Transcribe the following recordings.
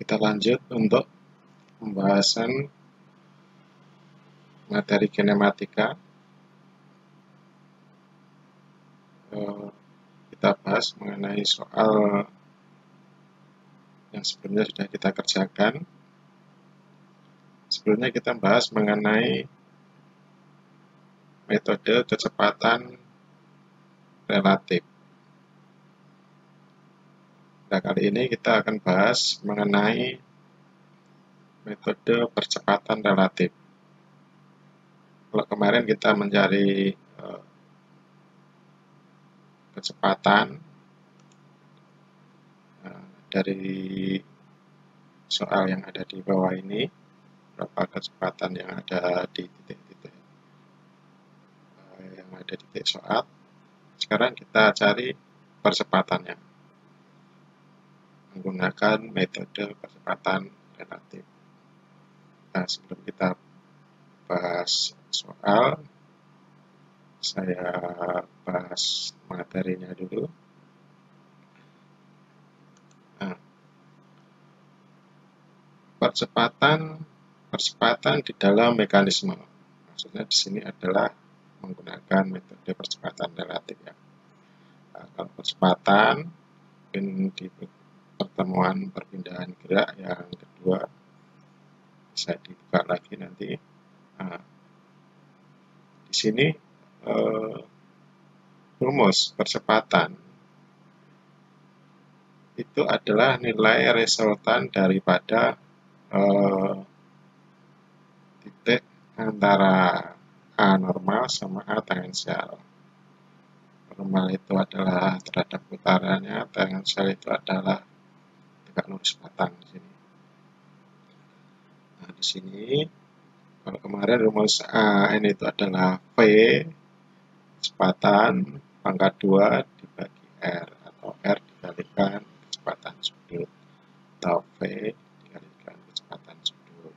Kita lanjut untuk pembahasan materi kinematika. Kita bahas mengenai soal yang sebelumnya sudah kita kerjakan. Sebelumnya kita bahas mengenai metode kecepatan relatif. Nah, kali ini kita akan bahas mengenai metode percepatan relatif. Kalau kemarin kita mencari kecepatan dari soal yang ada di bawah ini, berapa kecepatan yang ada di titik-titik yang ada di titik soal. Sekarang kita cari percepatannya menggunakan metode percepatan relatif. Nah, sebelum kita bahas soal, saya bahas materinya dulu. Nah, percepatan di dalam mekanisme. Maksudnya di sini adalah menggunakan metode percepatan relatif ya. Nah, kalau percepatan di pertemuan perpindahan gerak yang kedua bisa dibuka lagi nanti. Nah, di sini rumus percepatan itu adalah nilai resultan daripada titik antara A normal sama A tangensial. Normal itu adalah terhadap putarannya, tangensial itu adalah tegak lurus batang di sini. Nah, di sini kalau kemarin rumus AN itu adalah V kecepatan pangkat 2 dibagi R, atau R dikalikan kecepatan sudut, atau V dikalikan kecepatan sudut.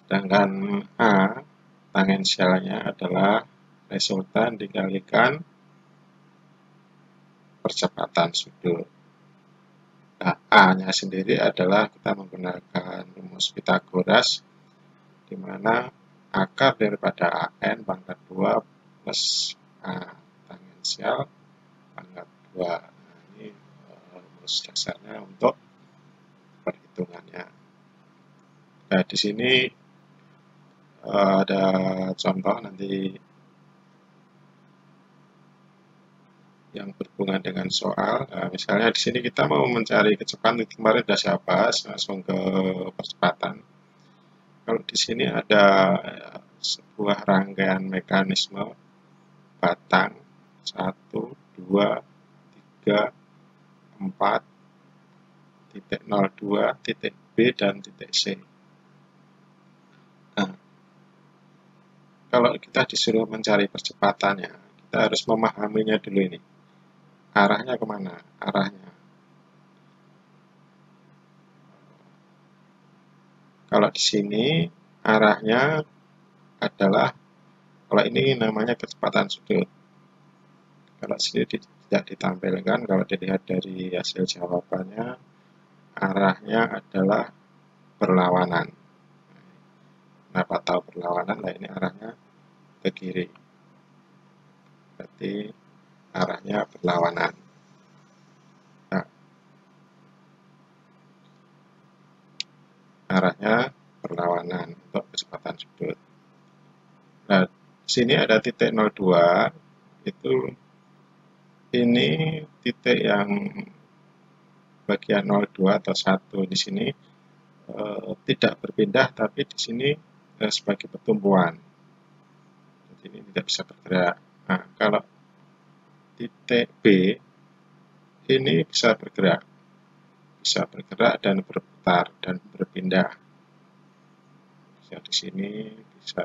Sedangkan A tangensialnya adalah resultan dikalikan percepatan sudut. Nah, A-nya sendiri adalah kita menggunakan rumus Pythagoras, di mana akar daripada AN pangkat 2 plus A tangensial pangkat 2. Nah, ini rumus dasarnya untuk perhitungannya. Nah, di sini ada contoh nanti yang berhubungan dengan soal. Nah, misalnya di sini kita mau mencari kecepatan, itu kemarin sudah saya bahas, langsung ke percepatan. Kalau di sini ada sebuah rangkaian mekanisme batang 1, 2, 3, 4, titik 02, titik B, dan titik C. Nah, kalau kita disuruh mencari percepatannya, kita harus memahaminya dulu ini. Arahnya kemana? Arahnya. Kalau di sini arahnya adalah, kalau ini namanya kecepatan sudut. Kalau sini tidak ditampilkan, kalau dilihat dari hasil jawabannya, arahnya adalah berlawanan. Kenapa tahu berlawanan? Nah, ini arahnya ke kiri. Berarti arahnya berlawanan. Nah, arahnya berlawanan untuk kecepatan sudut. Nah, di sini ada titik 02, itu ini titik yang bagian 02 atau 1 di sini tidak berpindah, tapi di sini sebagai pertumbuhan. Jadi ini tidak bisa bergerak. Nah, kalau titik B ini bisa bergerak dan berputar dan berpindah. Bisa di sini, bisa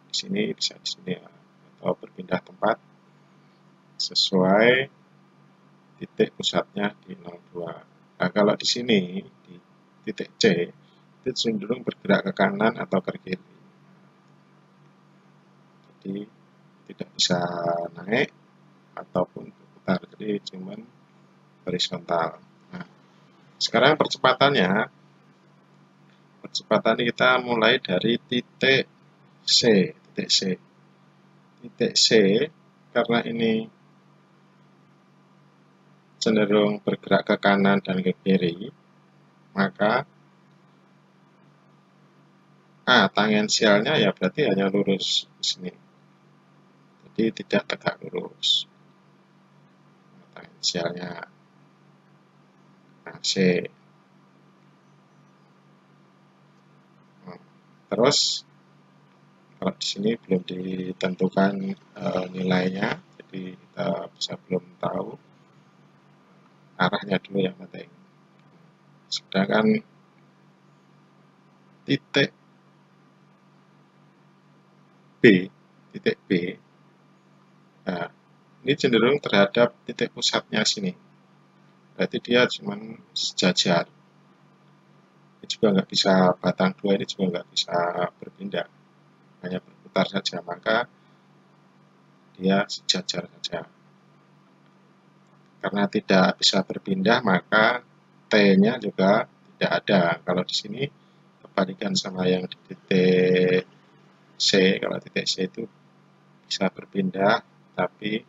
di sini, bisa di sini, atau berpindah tempat sesuai titik pusatnya di 02. Nah, kalau di sini di titik C itu cenderung bergerak ke kanan atau ke kiri. Jadi tidak bisa naik ataupun berputar. Jadi cuman horizontal. Nah, sekarang percepatannya kita mulai dari titik C. Titik C, karena ini cenderung bergerak ke kanan dan ke kiri, maka tangensialnya ya berarti hanya lurus di sini. Jadi tidak tegak lurus. Tangensialnya C. Terus kalau di sini belum ditentukan nilainya, jadi kita belum tahu arahnya dulu yang penting. Sedangkan titik B, nah, ini cenderung terhadap titik pusatnya sini. Berarti dia cuma sejajar. Ini juga nggak bisa, batang dua ini juga nggak bisa berpindah, hanya berputar saja, maka dia sejajar saja. Karena tidak bisa berpindah, maka T-nya juga tidak ada. Kalau di sini kebalikan sama yang di titik C, kalau titik C itu bisa berpindah, tapi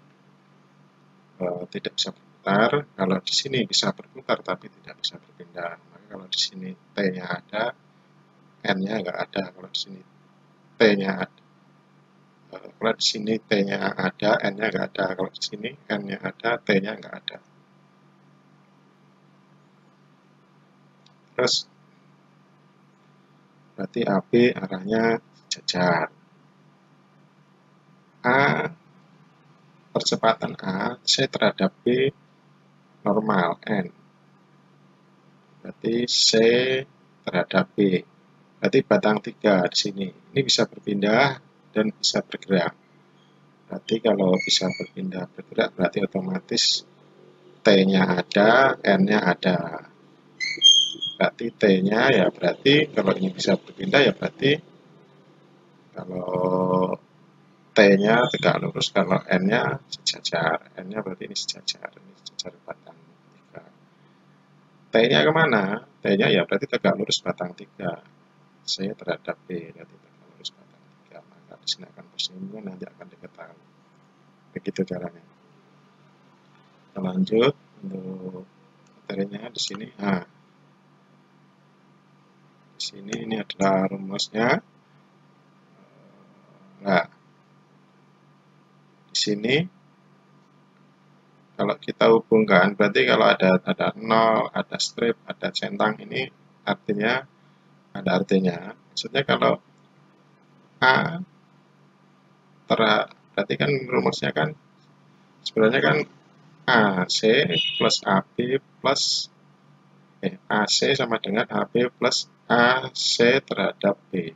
tidak bisa berputar. Kalau di sini bisa berputar, tapi tidak bisa berpindah. Maka kalau di sini T-nya ada, N-nya nggak ada. Kalau di sini T-nya ada. Kalau di sini T-nya ada, N-nya nggak ada. Kalau di sini N-nya ada, T-nya nggak ada. Terus berarti AB arahnya sejajar. A, percepatan A, C terhadap B normal, N. Berarti C terhadap B. Berarti batang 3 di sini. Ini bisa berpindah dan bisa bergerak. Berarti kalau bisa berpindah bergerak, berarti otomatis T-nya ada, N-nya ada. Berarti T-nya ya berarti kalau ini bisa berpindah ya berarti kalau T-nya tegak lurus, kalau N-nya sejajar. N-nya berarti ini sejajar. Ini sejajar batang 3. T-nya kemana? T-nya ya berarti tegak lurus batang 3. C terhadap B berarti tegak lurus batang 3. Maka di sini akan bersinggungan, nanti akan diketahui. Begitu caranya. Kita lanjut untuk materinya di sini. Nah, di sini ini adalah rumusnya. Nah, di sini kalau kita hubungkan, berarti kalau ada 0, ada strip, ada centang, ini artinya ada artinya. Maksudnya kalau A berarti kan rumusnya kan sebenarnya kan AC plus AB plus AC sama dengan AB plus AC terhadap B.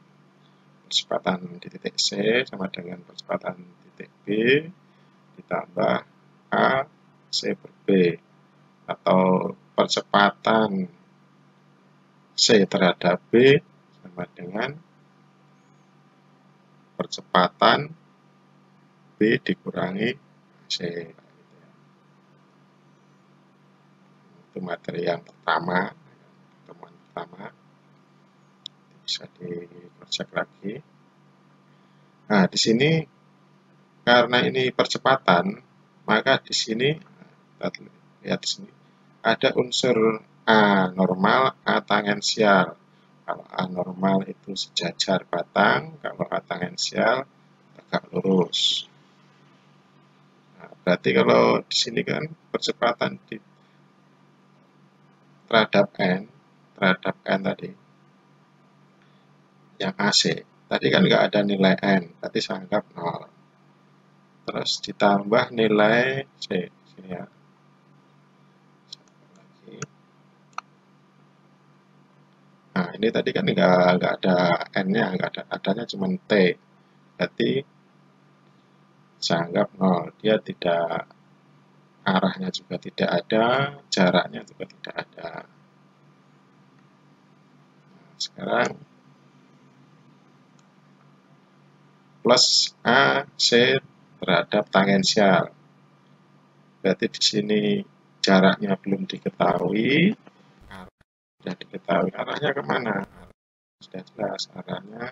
Percepatan di titik C sama dengan percepatan titik B ditambah A C per B, atau percepatan C terhadap B sama dengan percepatan B dikurangi C. Itu materi yang pertama, pertemuan pertama. Bisa dicek lagi. Nah, di sini karena ini percepatan, maka di sini kita lihat di sini ada unsur A normal, A tangensial. Kalau A normal itu sejajar batang, kalau A tangensial tegak lurus. Nah, berarti kalau di sini kan percepatan terhadap N tadi, yang AC. Tadi kan nggak ada nilai N, berarti saya anggap 0. Terus ditambah nilai C. Sini ya. Nah, ini tadi kan nggak ada N-nya, nggak ada, adanya cuma T. Berarti saya anggap 0. Dia tidak, arahnya juga tidak ada, jaraknya juga tidak ada. Nah, sekarang plus AC terhadap tangensial. Berarti di sini jaraknya belum diketahui, sudah diketahui arahnya kemana, sudah jelas arahnya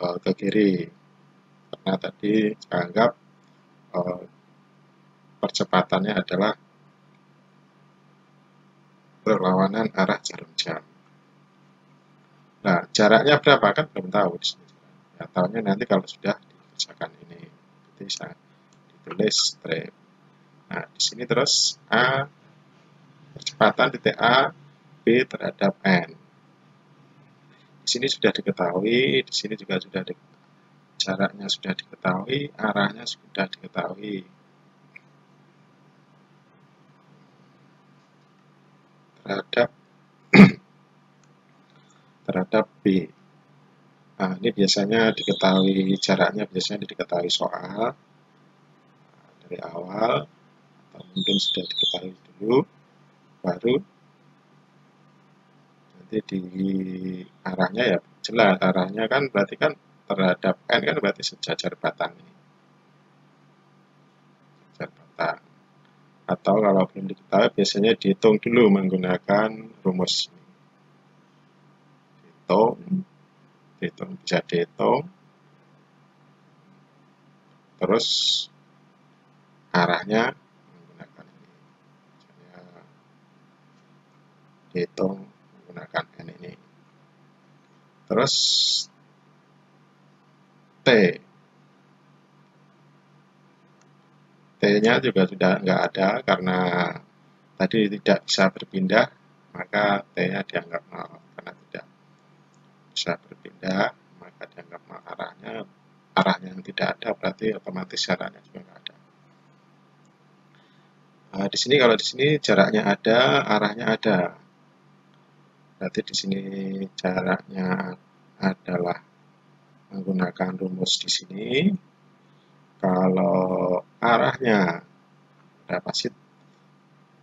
ke kiri, karena tadi dianggap percepatannya adalah berlawanan arah jarum jam. Nah, jaraknya berapa kan belum tahu di sini. Ya, tahunya nanti kalau sudah dikerjakan ini, bisa ditulis strip. Nah, di sini terus A, percepatan titik A, B terhadap N. Di sini sudah diketahui, di sini juga sudah jaraknya sudah diketahui, arahnya sudah diketahui. Terhadap B. Nah, ini biasanya diketahui jaraknya, biasanya diketahui soal dari awal, atau mungkin sudah diketahui dulu, baru nanti di arahnya ya jelas, arahnya kan berarti kan terhadap N kan berarti sejajar batang ini. Sejajar batang. Atau kalau belum diketahui biasanya dihitung dulu menggunakan rumus ini. Dihitung bisa dihitung, terus arahnya menggunakan ini. Misalnya dihitung menggunakan N ini. Terus T-nya juga sudah nggak ada karena tadi tidak bisa berpindah, maka T-nya dianggap 0. Karena tidak bisa berpindah, maka dianggap 0 arahnya yang tidak ada, berarti otomatis jaraknya juga nggak ada. Nah, di sini kalau di sini jaraknya ada, arahnya ada. Berarti di sini jaraknya adalah menggunakan rumus di sini. Kalau arahnya pasti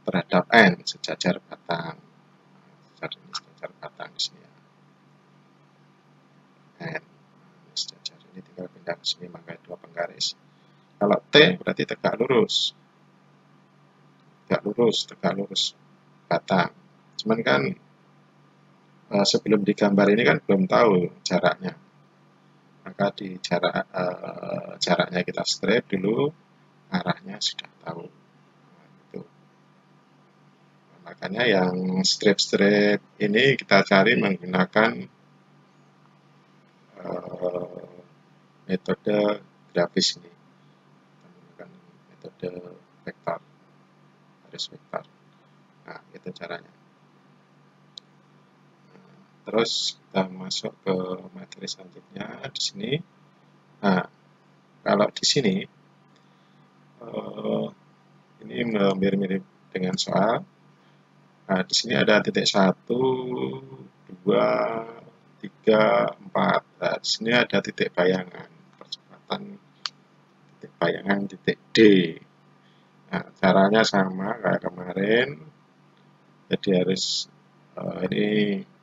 terhadap N, sejajar batang. Sejajar batang di sini ya. N, sejajar ini tinggal pindah ke sini, maka 2 penggaris. Kalau T berarti tegak lurus. Tegak lurus batang. Cuman kan sebelum digambar ini kan belum tahu jaraknya. Maka di jaraknya kita strip dulu, arahnya sudah tahu. Nah, itu. Nah, makanya yang strip-strip ini kita cari menggunakan metode grafis ini. Menggunakan metode vektor, garis vektor. Nah, itu caranya. Terus kita masuk ke materi selanjutnya di sini. Nah, kalau di sini ini mirip-mirip dengan soal. Nah, di sini ada titik 1, 2, 3, 4. Nah, di sini ada titik bayangan, percepatan titik bayangan titik D. Nah, caranya sama kayak kemarin. Jadi harus ini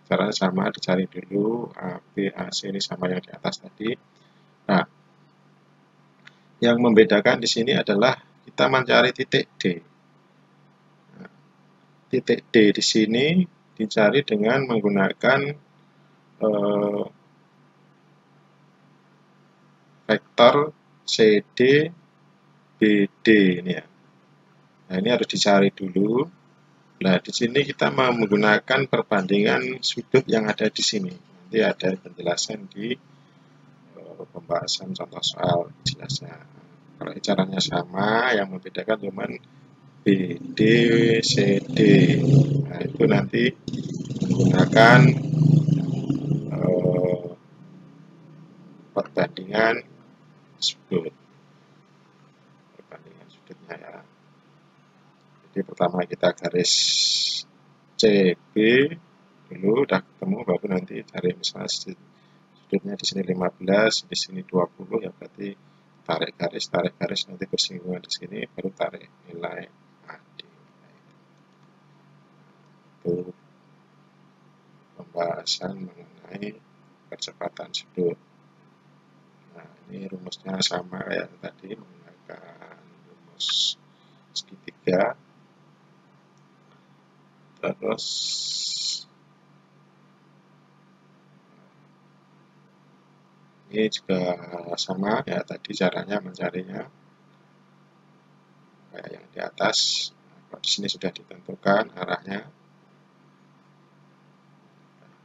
caranya sama, dicari dulu A, B, A, C ini sama yang di atas tadi. Nah, yang membedakan di sini adalah kita mencari titik D. Nah, titik D di sini dicari dengan menggunakan vektor CD, BD ini ya. Nah, ini harus dicari dulu. Nah, di sini kita mau menggunakan perbandingan sudut yang ada di sini. Nanti ada penjelasan di pembahasan contoh soal jelasnya. Kalau caranya sama, yang membedakan cuman BD, CD. Nah, itu nanti menggunakan perbandingan sudut. Perbandingan sudutnya ya. Jadi pertama kita garis CB dulu, udah ketemu, baru nanti cari misalnya sudutnya di sini 15, di sini 20 ya, berarti tarik garis nanti bersinggungan di sini, baru tarik nilai AD. Itu pembahasan mengenai percepatan sudut. Nah, ini rumusnya sama kayak tadi, menggunakan rumus 3. Terus ini juga sama ya, tadi caranya mencarinya kayak yang di atas. Di sini sudah ditentukan arahnya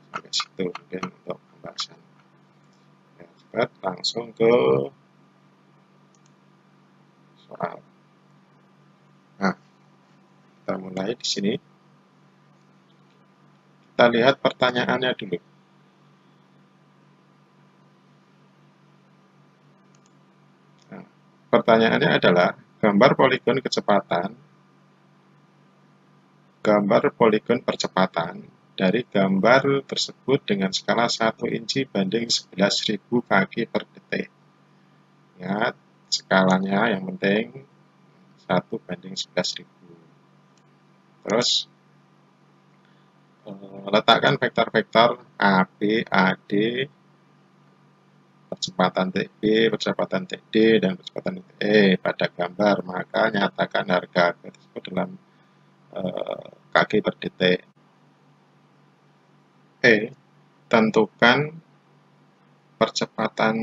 sampai situ mungkin untuk pembahasan. Ya, cepat langsung ke soal. Nah, kita mulai di sini. Kita lihat pertanyaannya dulu. Nah, pertanyaannya adalah gambar poligon percepatan dari gambar tersebut dengan skala 1 inci banding 11.000 kaki per detik. Ingat, skalanya yang penting 1 banding 11.000. Terus letakkan vektor-vektor AB, AD, percepatan TB, percepatan TD, dan percepatan TE pada gambar, maka nyatakan harga tersebut dalam kaki per detik. Tentukan percepatan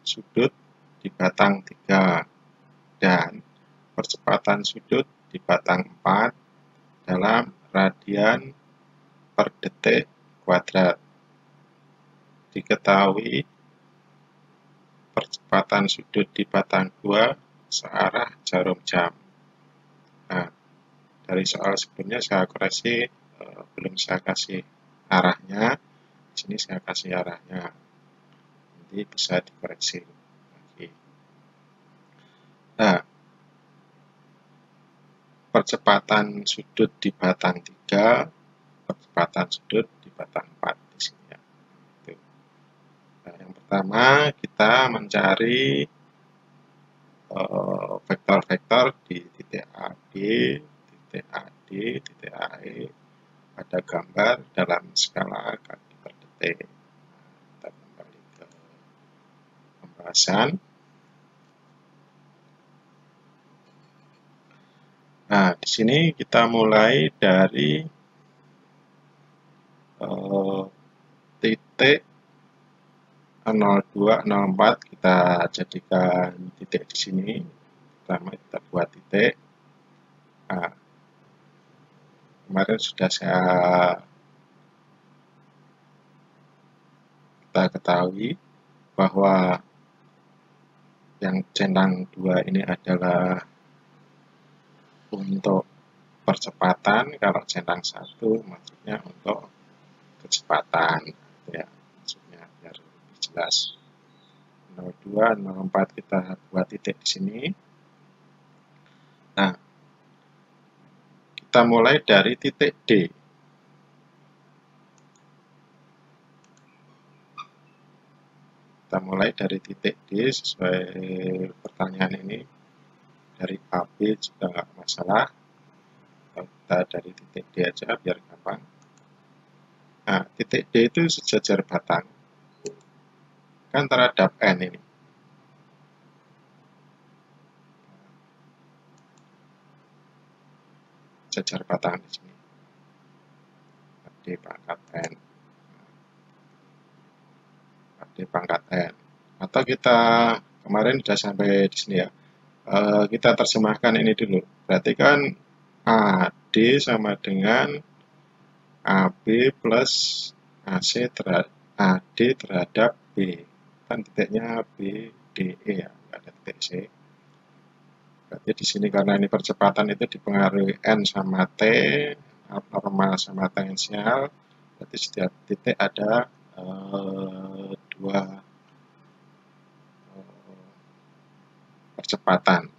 sudut di batang 3 dan percepatan sudut di batang 4 dalam radian per detik kuadrat. Diketahui percepatan sudut di batang 2 searah jarum jam. Nah, dari soal sebelumnya saya koreksi, belum saya kasih arahnya. Di sini saya kasih arahnya. Nanti bisa dikoreksi lagi. Nah, percepatan sudut di batang 3, percepatan sudut di batang 4 di sini ya. Nah, yang pertama kita mencari vektor-vektor di titik AB, titik AD, titik AE pada gambar dalam skala kaki per detik. Kita kembali ke pembahasan. Nah, di sini kita mulai dari titik 02, 04 kita jadikan titik di sini. Pertama kita buat titik. Nah, kemarin sudah kita ketahui bahwa yang centang 2 ini adalah untuk percepatan, kalau centang 1 maksudnya untuk kecepatan ya, maksudnya biar lebih jelas. 02, 04 kita buat titik di sini. Nah, kita mulai dari titik D. Kita mulai dari titik D sesuai pertanyaan ini. Dari AB juga nggak masalah. Kita dari titik D aja biar gampang. Nah, titik D itu sejajar batang kan terhadap N ini. Sejajar batang di sini. D pangkat N. D pangkat N. Atau kita kemarin sudah sampai di sini ya. Kita terjemahkan ini dulu. Berarti kan AD sama dengan AB plus AC terhadap AD terhadap B. Kan titiknya B, D, E ya, nggak ada titik C. Berarti di sini karena ini percepatan itu dipengaruhi N sama T, normal sama tangensial, berarti setiap titik ada dua percepatan.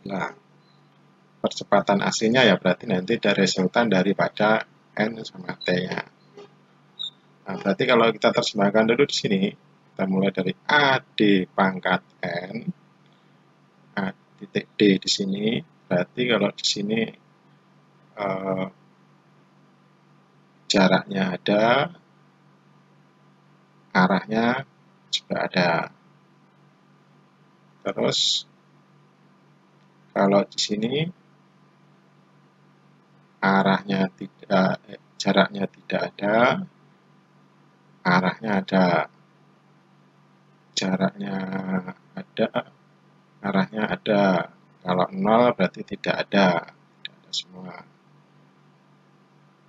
Nah, percepatan aslinya ya berarti nanti dari resultan daripada N sama T-nya. Nah, berarti kalau kita terjemahkan dulu di sini, kita mulai dari AD pangkat N, A titik D di sini, berarti kalau di sini jaraknya ada, arahnya juga ada. Terus Kalau di sini arahnya tidak, jaraknya tidak ada, arahnya ada. Jaraknya ada, arahnya ada. Kalau 0 berarti tidak ada semua.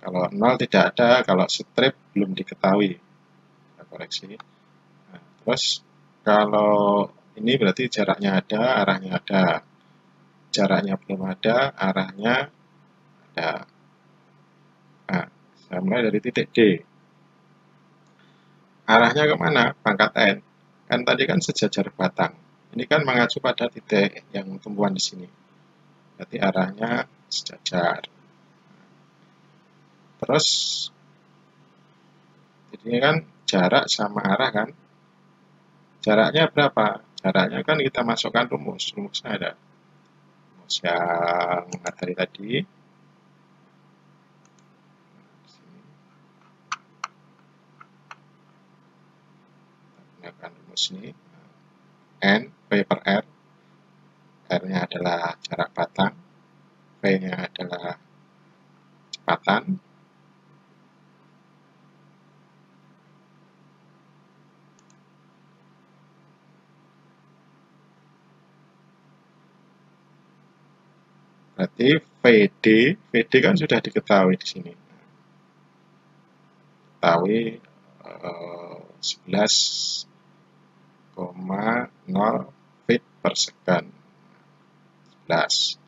Kalau 0 tidak ada, kalau strip belum diketahui. Kita koreksi. Nah, terus kalau ini berarti jaraknya ada, arahnya ada. Jaraknya belum ada, arahnya ada. Nah, saya mulai dari titik D. Arahnya kemana? Pangkat N. Kan tadi kan sejajar batang. Ini kan mengacu pada titik yang tumbuhan di sini. Berarti arahnya sejajar. Terus, ini kan jarak sama arah kan. Jaraknya berapa? Jaraknya kan kita masukkan rumus. Rumusnya ada. Rumus yang materi tadi. Kita gunakan rumus ini. N, V per R. R-nya adalah jarak batang. V-nya adalah kecepatan. Berarti VD kan sudah diketahui di sini. Ketahui 11,0 feet per second. 11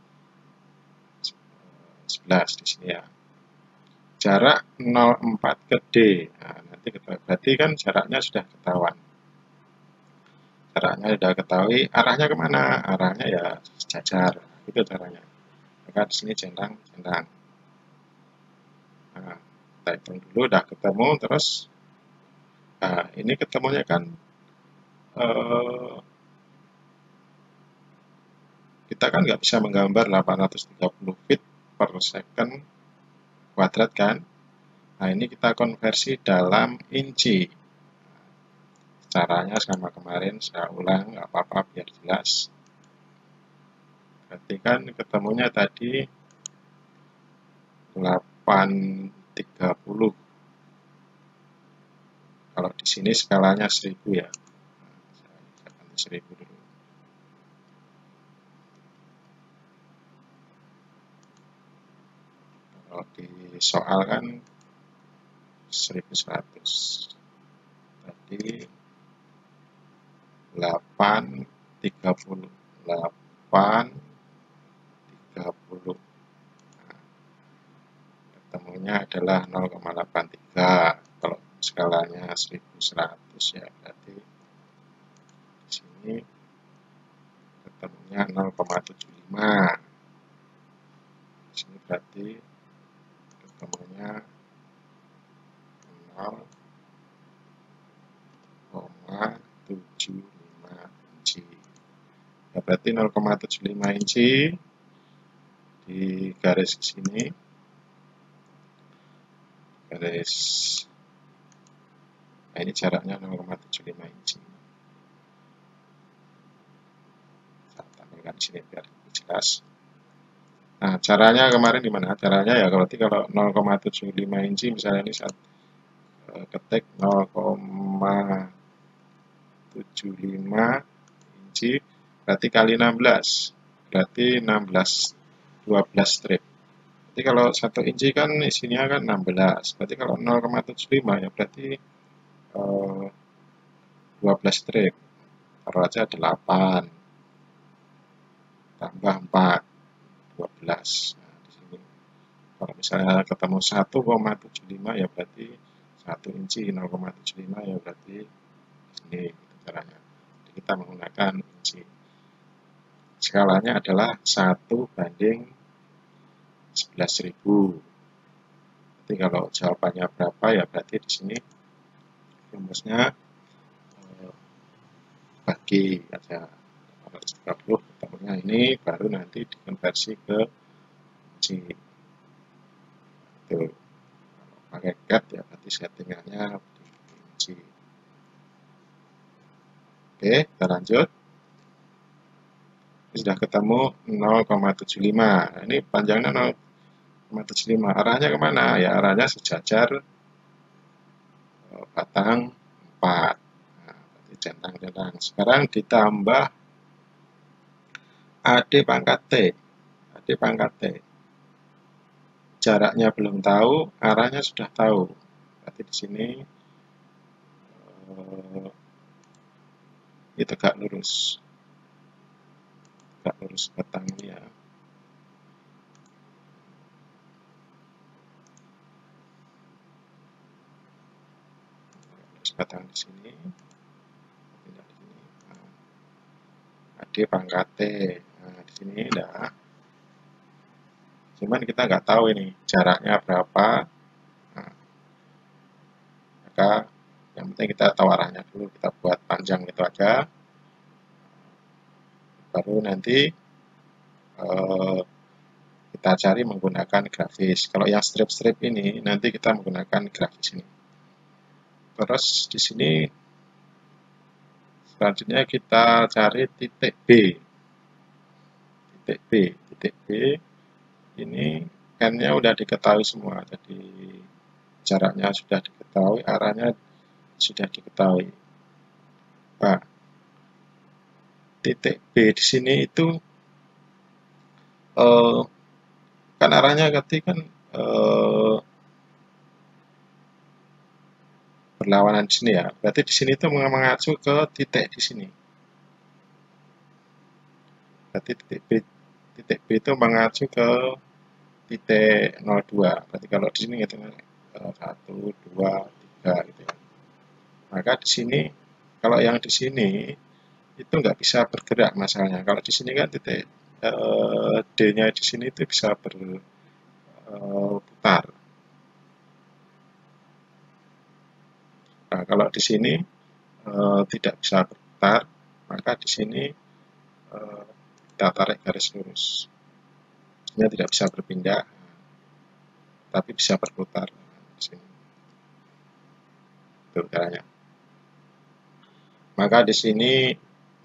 di sini ya. Jarak 0,4 ke D. Nah, nanti berarti kan jaraknya sudah ketahuan. Jaraknya sudah ketahui, arahnya kemana? Arahnya ya sejajar. Itu caranya. Maka di sini centang. Nah, kita hitung dulu, udah ketemu, terus nah, ini ketemunya kan kita kan nggak bisa menggambar 830 feet per second kuadrat kan. Nah, ini kita konversi dalam inci. Caranya sama kemarin, saya ulang, nggak apa-apa biar jelas. Berarti kan ketemunya tadi 830. Kalau di sini skalanya 1000 ya. Saya ganti 1000 dulu. Kalau di soal kan 1100. Tadi 830. 830. Nah, ketemunya adalah 0,83. Kalau skalanya 1100 ya, berarti di sini ketemunya 0,75. Di sini berarti ketemunya 0,75 inci. Ya, berarti 0,75 inci di garis sini. Garis. Nah, ini jaraknya 0,75 inci. Saya tampilkan di sini biar jelas. Nah, caranya kemarin gimana? Caranya ya berarti kalau 0,75 inci misalnya ini saat ketik 0,75 inci berarti kali 16. Berarti 12 strip. Berarti kalau 1 inci kan isinya kan 16. Berarti kalau 0,75 ya berarti 12 strip. Taruh aja 8 tambah 4 12. Nah, di sini kalau misalnya ketemu 1,75 ya berarti 1 inci, 0,75 ya berarti ini gitu caranya. Jadi kita menggunakan inci. Skalanya adalah 1/11.000. Jadi kalau jawabannya berapa ya berarti di sini rumusnya bagi aja 830 ketemunya ini baru nanti dikonversi ke inci. Tuh. Kalau pakai cat ya berarti settingannya di inci. Oke, kita lanjut. sudah ketemu 0,75. Ini panjangnya 0,75. Arahnya kemana? Ya arahnya sejajar batang 4. Nah, centang-centang. Sekarang ditambah AD pangkat T. AD pangkat T. Jaraknya belum tahu, arahnya sudah tahu. Berarti di sini ini tegak lurus. Tegak lurus batangnya. Batang di sini. Tidak di sini. AD pangkat T. Nah, di sini dah. Cuman kita nggak tahu ini jaraknya berapa. Nah, maka yang penting kita tahu arahnya dulu, kita buat panjang gitu aja. Baru nanti kita cari menggunakan grafis. Kalau yang strip-strip ini nanti kita menggunakan grafis ini. Terus di sini selanjutnya kita cari titik B. Titik B. Titik B ini N-nya udah diketahui semua. Jadi jaraknya sudah diketahui, arahnya sudah diketahui. Nah, titik B di sini itu kan arahnya ganti kan berlawanan di sini ya. Berarti di sini itu mengacu ke titik di sini. Berarti titik B itu mengacu ke titik 02. Berarti kalau di sini hitungnya 1, 2, 3 gitu ya. Maka di sini kalau yang di sini itu nggak bisa bergerak masalahnya. Kalau di sini kan titik D-nya di sini itu bisa berputar. Nah, kalau di sini tidak bisa berputar, maka di sini kita tarik garis lurus. Ini tidak bisa berpindah, tapi bisa berputar. Di sini. Itu caranya. Maka di sini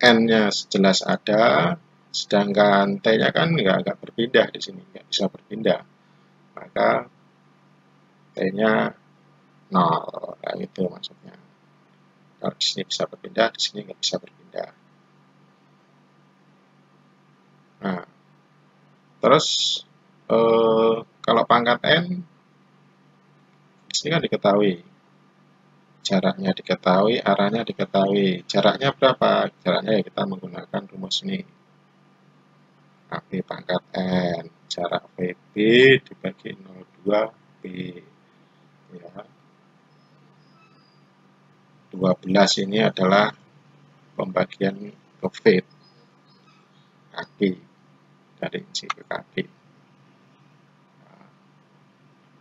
N-nya jelas ada, sedangkan T-nya kan nggak berpindah di sini, nggak bisa berpindah. Maka T-nya 0, nah itu maksudnya. Kalau di sini bisa berpindah, di sini nggak bisa berpindah. Nah, terus kalau pangkat N, di sini kan diketahui. Jaraknya diketahui, arahnya diketahui. Jaraknya berapa? Jaraknya ya kita menggunakan rumus ini. AB pangkat N. Jarak VB dibagi 02B. Ya. 12 ini adalah pembagian ke feet. Kaki. Dari inci ke kaki. Nah,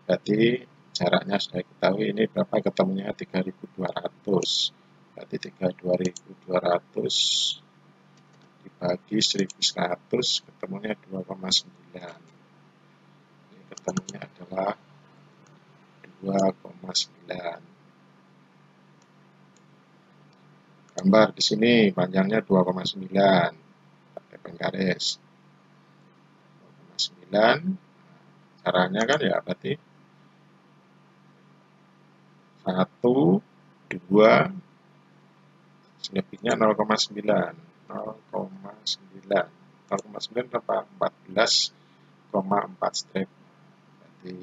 berarti jaraknya sudah ketahui, ini berapa ketemunya 3200. Berarti 3200 dibagi 1100 ketemunya 2,9. Ini ketemunya adalah 2,9. Gambar di sini panjangnya 2,9 pakai penggaris 2,9. Caranya kan ya berarti 1, 2, selebihnya 0,9. 0,9 berapa? 14,4 strip. Berarti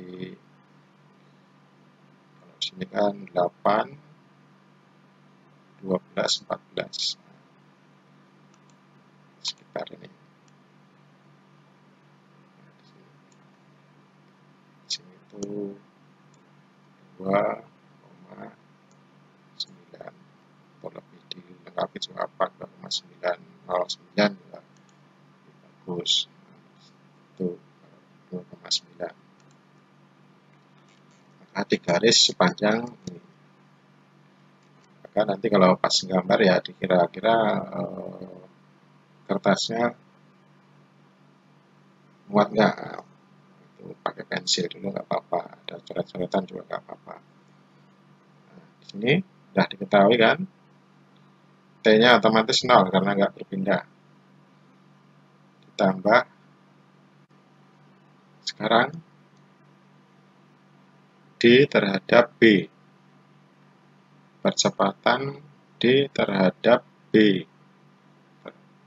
kalau di sini kan 8, 12, 14. Sekitar ini. Di sini itu 2,9. Atau lebih dilengkapi juga 4,909 juga bagus. Itu 2,9. Maka digaris sepanjang ini. Maka nanti kalau pas gambar ya dikira-kira kertasnya muat nggak? Itu pakai pensil dulu nggak apa-apa. Ada coret-coretan juga nggak apa-apa. Nah, di sini sudah diketahui kan? T-nya otomatis 0 karena nggak berpindah. ditambah sekarang D terhadap B, percepatan D terhadap B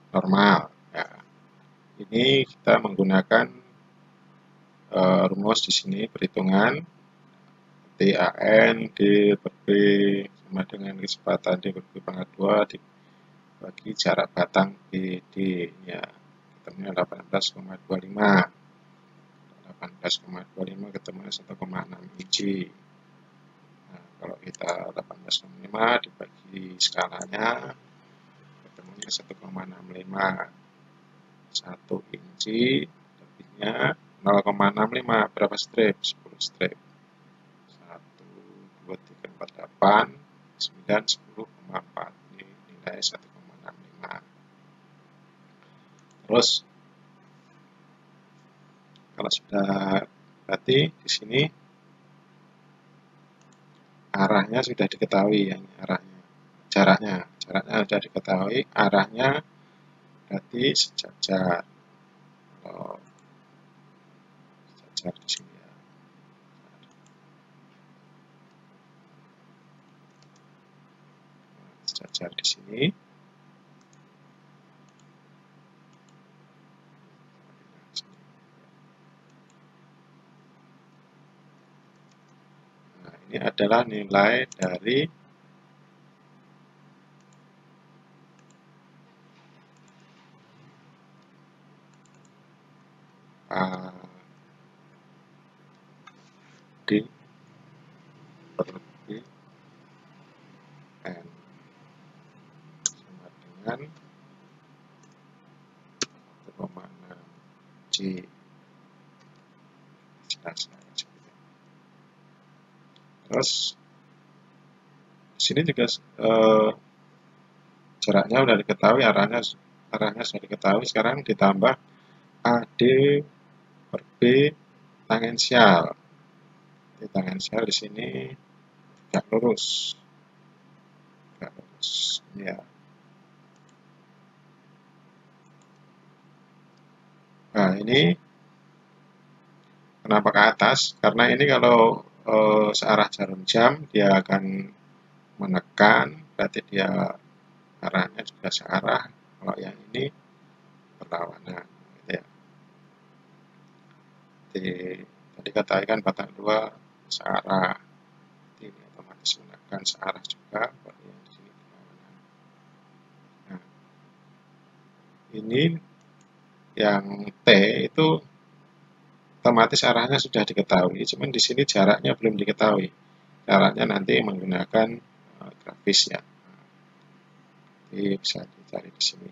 normal. Ya, ini kita menggunakan rumus di sini perhitungan TAN D per B sama dengan kecepatan D per B pangkat 2 dibagi jarak batang BD, ya ketemunya 18,25 ketemunya 1,6 inci. Nah, kalau kita 18,5 dibagi skalanya ketemunya 1,65, 1 inci lebihnya 0,65, berapa strip? 10 strip. 1, 2, 3, 4, 8, 9, 10,4. Ini nilai 1,65. Terus kalau sudah, berarti di sini arahnya sudah diketahui, ya, arahnya, jaraknya sudah diketahui, arahnya berarti sejajar. Kalau sejajar di sini, ya. Sejajar di sini. Nah, ini adalah nilai dari D per B N sama dengan 1,6 J. Terus di sini juga jaraknya sudah diketahui, arahnya sudah diketahui. Sekarang ditambah AD per B tangensial. Di tangensial di sini nggak lurus, ya. Nah, ini kenapa ke atas? Karena ini kalau searah jarum jam dia akan menekan, berarti dia arahnya juga searah. Kalau yang ini berlawanan, gitu ya. Tadi katakan batang 2 searah, ini otomatis menekan searah juga. Kalau yang di sini berlawanan. Nah, ini yang T itu otomatis arahnya sudah diketahui, cuman di sini jaraknya belum diketahui. Jaraknya nanti menggunakan grafis, ya. Jadi bisa dicari di sini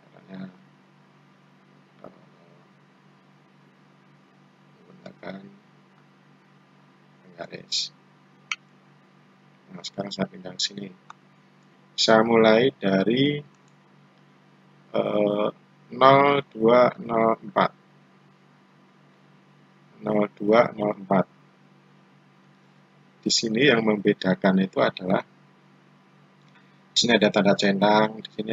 caranya menggunakan penggaris. Nah, sekarang saya pindah ke sini. Bisa mulai dari 0204. 0204. Di sini yang membedakan itu adalah di sini ada tanda centang, di sini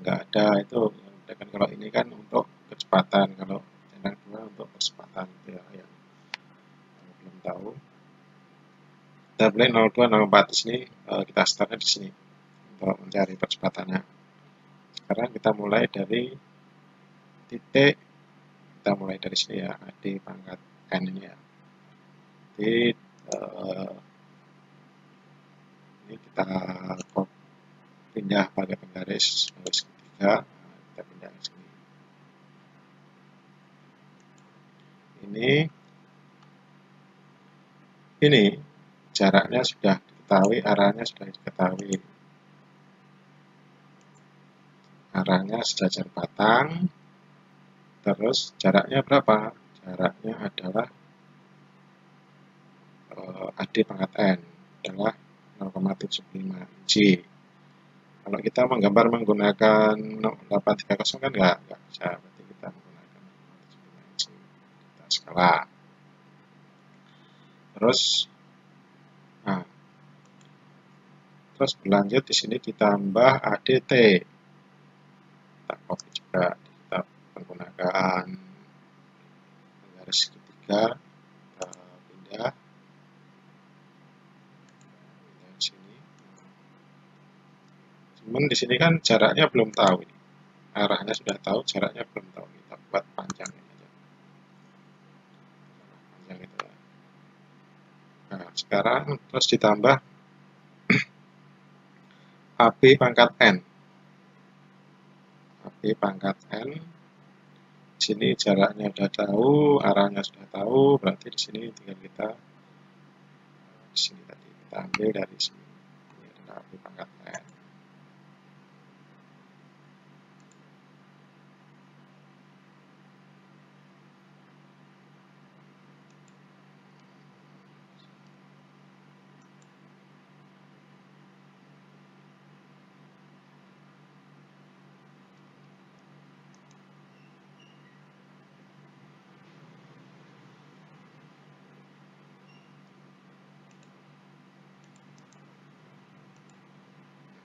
nggak ada. Itu yang membedakan. Kalau ini kan untuk kecepatan, kalau centang 2 untuk kecepatan, ya, yang belum tahu. Kita boleh 02, 04 di sini, kita startnya di sini untuk mencari percepatannya. Sekarang kita mulai dari titik, kita mulai dari sini, ya, di pangkat N ini, ya. Jadi ini kita pindah pakai penggaris segitiga, kita pindah ke sini. Ini jaraknya sudah diketahui, arahnya sudah diketahui. Arahnya sejajar batang, terus jaraknya berapa? Jaraknya adalah AD pangkat N adalah 0,75 J. Kalau kita menggambar menggunakan 830 kan nggak bisa, berarti kita menggunakan 0,75 J. Kita skala. Terus berlanjut di sini ditambah ADT. Kita copy juga, kita menggunakan Namun di sini kan jaraknya belum tahu. Arahnya sudah tahu, jaraknya belum tahu. Kita buat panjang aja. Panjang itu ya. Nah, sekarang terus ditambah AB pangkat N. AB pangkat N. Di sini jaraknya sudah tahu, arahnya sudah tahu, berarti di sini tinggal kita di sini tadi kita ambil dari sini. Ini adalah AB pangkat N.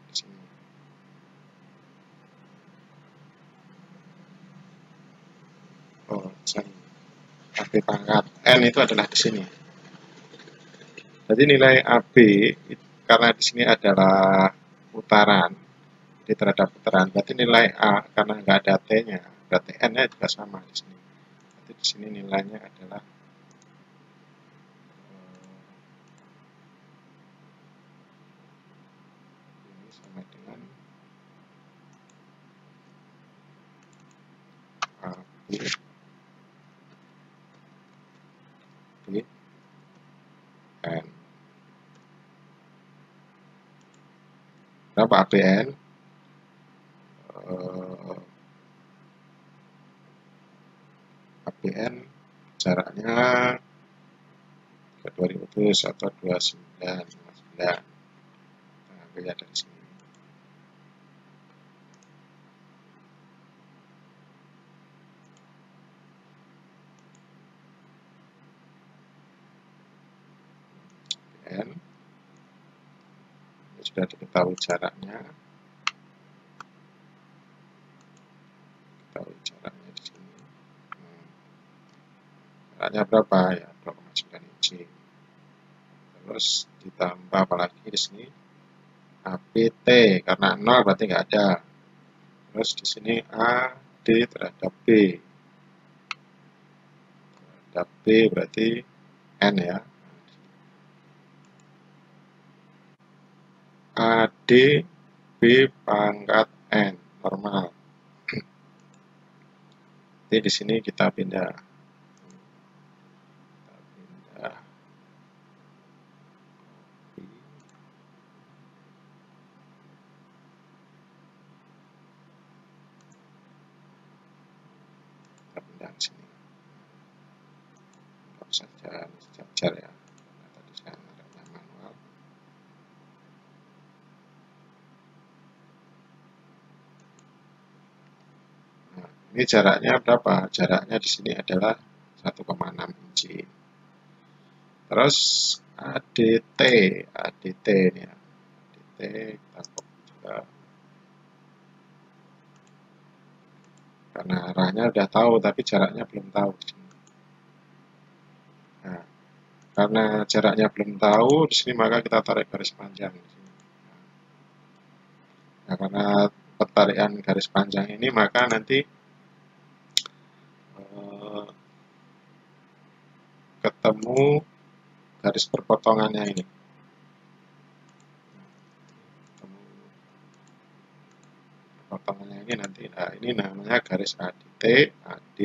Di sini. Oh, sorry. AB pangkat N itu adalah di sini. Jadi nilai AB karena di sini adalah putaran, jadi terhadap putaran. Berarti nilai A karena nggak ada T-nya, berarti N-nya juga sama di sini. Berarti di sini nilainya adalah ini sama dengan AB B N. Berapa ABN? ABN jaraknya ke 2000 atau 2959. Kita ambil ya dari sini. ABN ini sudah diketahui jaraknya. Tahu jaraknya di sini. Jaraknya berapa ya? 2,9 inci. Terus ditambah apalagi di sini ABT karena 0 berarti nggak ada. Terus di sini AD terhadap B. Terhadap B berarti N ya. AD B pangkat N normal. Jadi di sini kita pindah. Kita pindah ke sini. Anggap saja sejajar ya. Karena tadi saya naruhnya manual. Nah, ini jaraknya berapa? Jaraknya di sini adalah 1,6 inci. Terus ADT ini ya. ADT kita copy juga. Karena arahnya udah tahu tapi jaraknya belum tahu di sini. Nah, karena jaraknya belum tahu di sini maka kita tarik garis panjang di sini. Nah, karena pertarikan garis panjang ini maka nanti ketemu garis perpotongannya ini. Perpotongannya ini nanti, nah ini namanya garis ADT, AD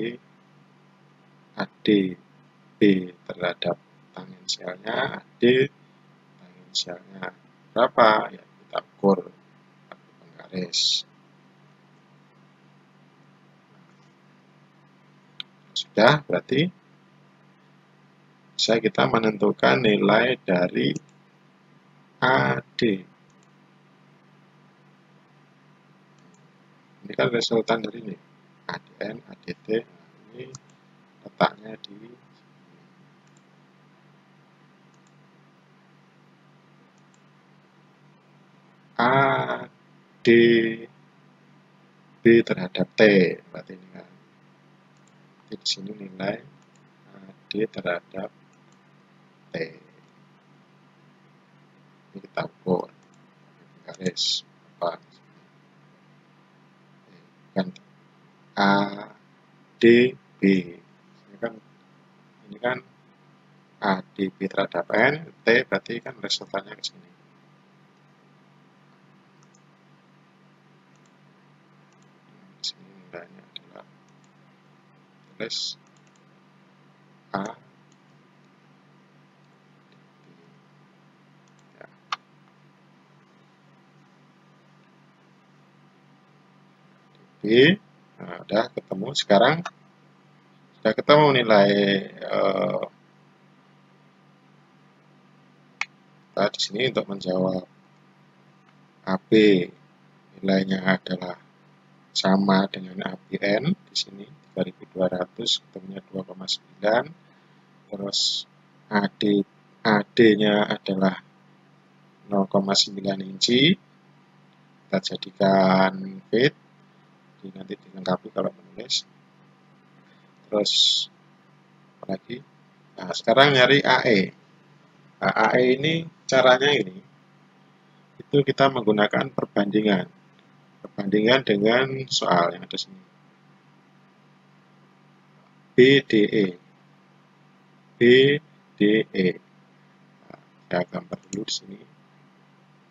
B terhadap tangensialnya, AD tangensialnya berapa? Ya kita ukur garis. Sudah, berarti bisa kita menentukan nilai dari AD. Ini kan resultan dari ini, ADN, ADT. Nah, ini letaknya di AD B terhadap T, berarti ini kan. Di sini nilai AD terhadap T. Ini kita ukur garis apa? bukan ADB. Ini kan ADB terhadap N, T berarti kan resultannya ke sini. Di sini nilainya adalah tulis A ya. D, nah, udah ketemu. Sekarang sudah ketemu nilai kita di sini untuk menjawab AB nilainya adalah sama dengan ABN di sini 3200, ketemunya 2,9. Terus AD-nya adalah 0,9 inci. Kita jadikan feet, nanti dilengkapi kalau menulis. Terus apa lagi? Nah, sekarang nyari AE. Nah, AE ini caranya ini itu kita menggunakan perbandingan dengan soal yang ada sini. BDE. Nah, saya gambar dulu di sini.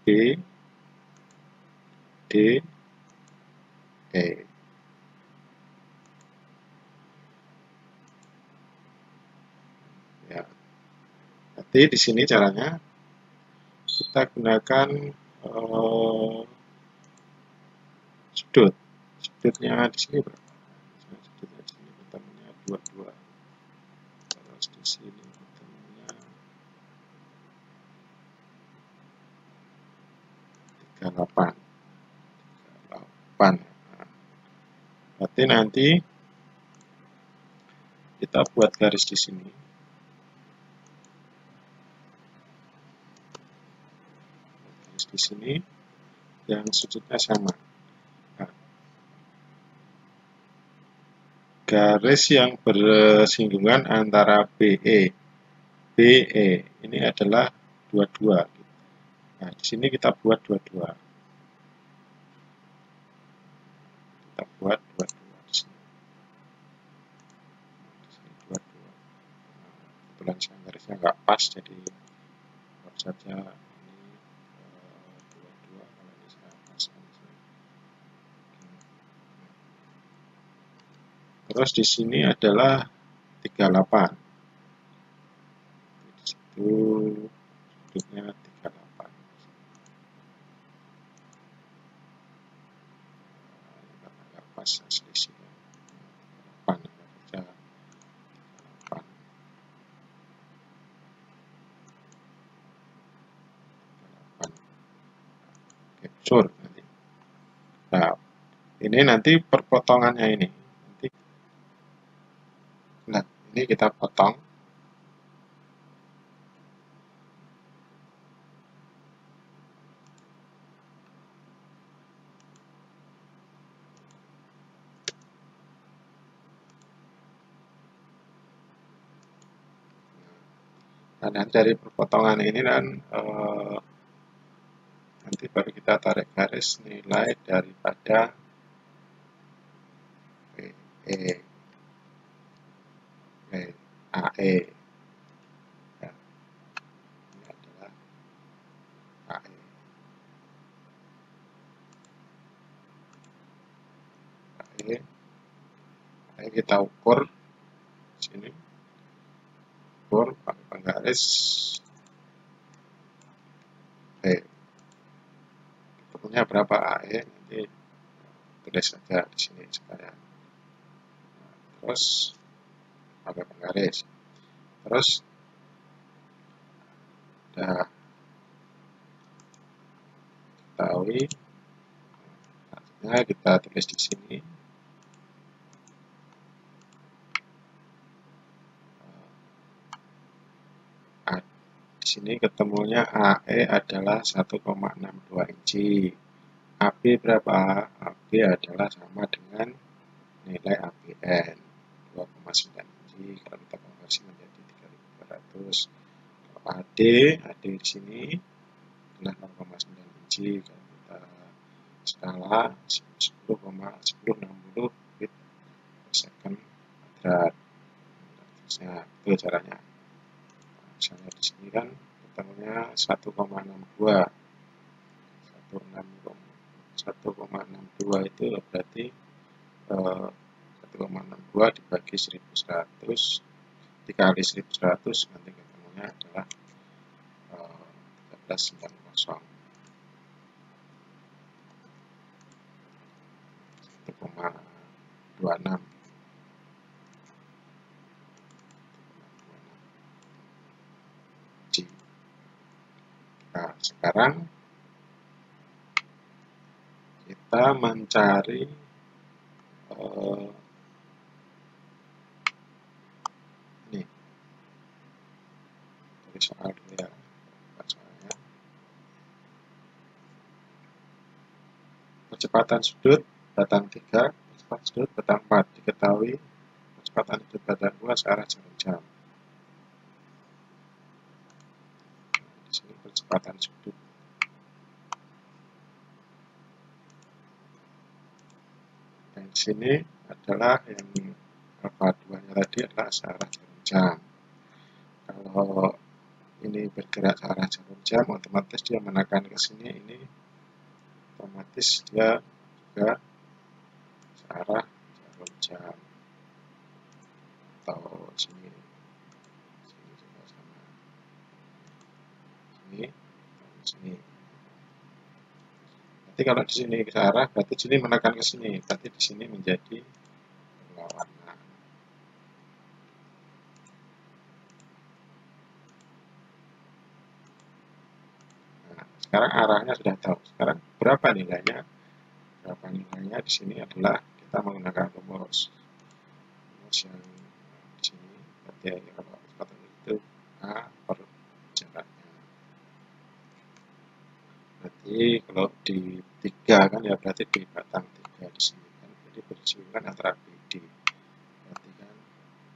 BDE. Ya. Jadi di sini caranya kita gunakan sudut. Sudutnya di sini berapa? Sudutnya di sini ketemunya 22. Terus di sini ketemunya 38. Nah, berarti nanti kita buat garis di sini. Garis di sini yang sudutnya sama. Nah, garis yang bersinggungan antara BE ini adalah 22. Nah, di sini kita buat 22. Kita buat 22 di sini. Di sini 22. Kebetulan saya garisnya nggak pas, jadi buat saja ini 22 kalau ini saya paskan di sini. Terus di sini adalah 38. Di situ sudutnya 38. Agak pas selisihnya. 8 kerja 8. Oke, sur nanti. Nah, ini nanti perpotongannya ini. Nah, ini kita potong. Nah, dari perpotongan ini kan nanti baru kita tarik garis nilai daripada AE. Ya, ini adalah AE. AE kita ukur di sini. Ukur pakai penggaris ketemunya berapa AE, nanti tulis saja di sini sekalian. Terus pakai penggaris. Terus udah ketahui, artinya kita tulis di sini. Di sini ketemunya AE adalah 1,62 inci. AB berapa? AB adalah sama dengan nilai ABN 2,9 inci. Kalau kita konversi menjadi 3.200. Kalau AD di sini adalah 0,9 inci. Kalau kita skala 10,1060 bit per second kuadrat. Nah, itu caranya. Misalnya di sini kan ketemunya 1,62. 1,62 itu berarti 1,62 dibagi 1100 dikali 1100, nanti ketemunya adalah 1390. 1,26. Nah, sekarang kita mencari ini dari soal dulu ya. Percepatan sudut batang 3, percepatan sudut batang 4. Diketahui percepatan sudut batang 2 searah jarum jam. Di sini percepatan sudut. Dan di sini adalah yang alfa 2-nya tadi adalah searah jarum jam. Kalau ini bergerak ke arah jarum jam, otomatis dia menekan ke sini, ini otomatis dia juga searah jarum jam. Atau sini juga sama. Sini. Nanti kalau di sini ke arah, berarti sini menekan ke sini, berarti di sini menjadi berlawanan. Nah, sekarang arahnya sudah tahu. Sekarang berapa nilainya? Berapa nilainya di sini adalah kita menggunakan rumus yang di sini. Berarti kalau seperti itu A per jaraknya. Berarti kalau di 3 kan ya berarti di batang 3 di sini kan. Jadi bersinggungan antara BD. Berarti kan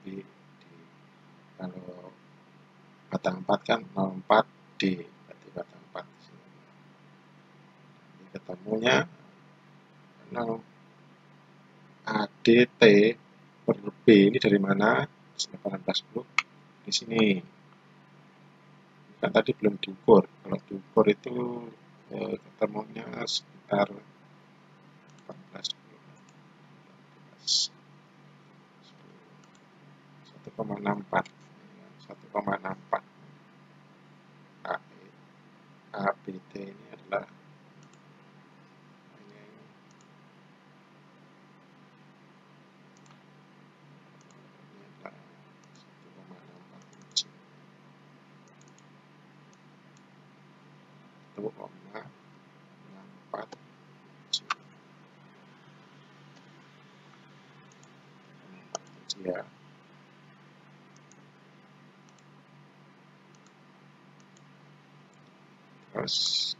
BD. Kalau batang 4 kan 04D. Berarti batang 4 di sini. Jadi ketemunya 0 ADT per B ini dari mana? 1810 di sini. Kan tadi belum diukur. Kalau diukur itu ketemunya sekitar 1,64. ABT ini adalah ya. Terus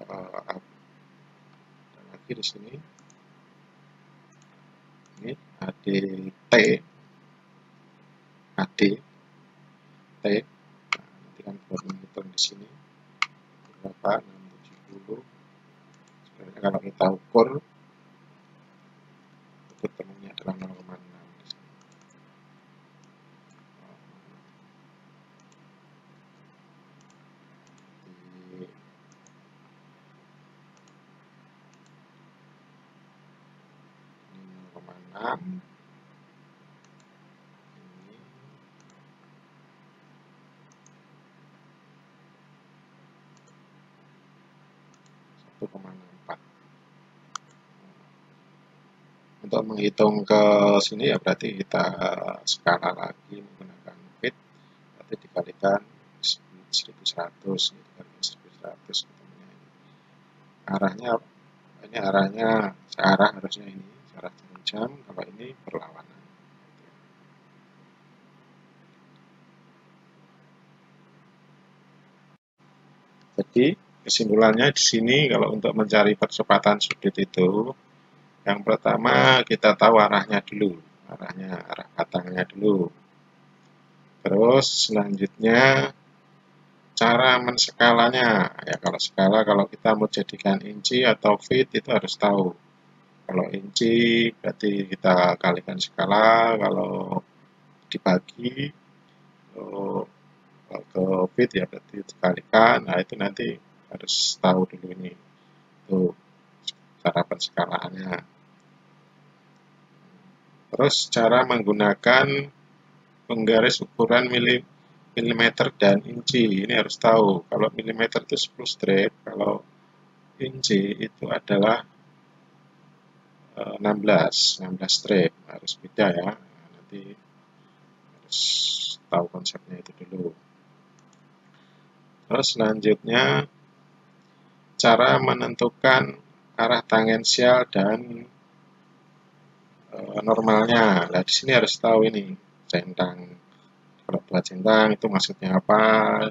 ada lagi di sini ini ADT T. Nah, nanti kan buat menghitung di sini berapa 670. Sebenarnya kalau kita ukur ketemunya adalah 0,6 di sini. Ini 0,6. Ini 1,64. Untuk menghitung ke sini ya berarti kita skala lagi menggunakan bit, berarti dikalikan 1100, dikalikan 1100 ketemunya ini. Arahnya ini arahnya searah, harusnya ini searah jarum jam, kalau ini berlawanan. Jadi kesimpulannya di sini kalau untuk mencari percepatan sudut itu, yang pertama kita tahu arahnya dulu, arah batangnya dulu. Terus selanjutnya cara menskalanya, ya kalau skala, kalau kita mau jadikan inci atau feet itu harus tahu. Kalau inci berarti kita kalikan skala, kalau dibagi ke feet ya berarti dikalikan. Nah itu nanti harus tahu dulu ini. Itu cara penskalaannya. Terus cara menggunakan penggaris ukuran milimeter dan inci. Ini harus tahu. Kalau milimeter itu 10 strip, kalau inci itu adalah 16 strip. Harus beda ya. Nanti harus tahu konsepnya itu dulu. Terus selanjutnya cara menentukan arah tangensial dan normalnya. Nah, di sini harus tahu ini centang. Kalau 2 centang itu maksudnya apa?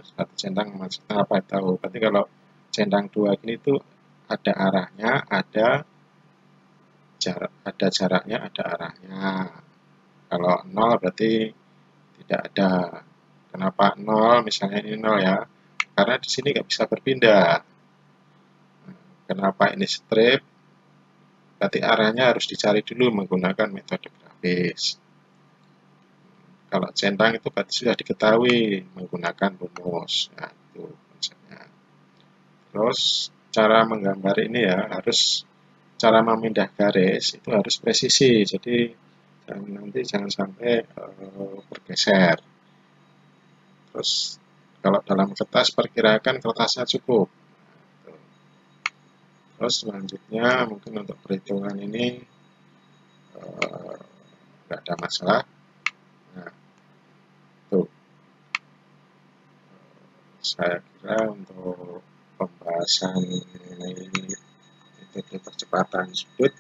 1 centang maksudnya apa? Tahu. Berarti kalau centang 2 ini itu ada arahnya, ada jaraknya, ada arahnya. Kalau 0 berarti tidak ada. Kenapa 0? Misalnya ini 0 ya. Karena di sini nggak bisa berpindah. Kenapa ini strip? Berarti arahnya harus dicari dulu menggunakan metode grafis. Kalau centang itu berarti sudah diketahui menggunakan rumus. Nah, itu konsepnya. Terus cara menggambar ini ya harus cara memindah garis itu harus presisi. Jadi nanti jangan sampai bergeser. Terus kalau dalam kertas perkirakan kertasnya cukup. Terus selanjutnya mungkin untuk perhitungan ini nggak ada masalah. Nah, tuh saya kira untuk pembahasan mengenai metode percepatan sudut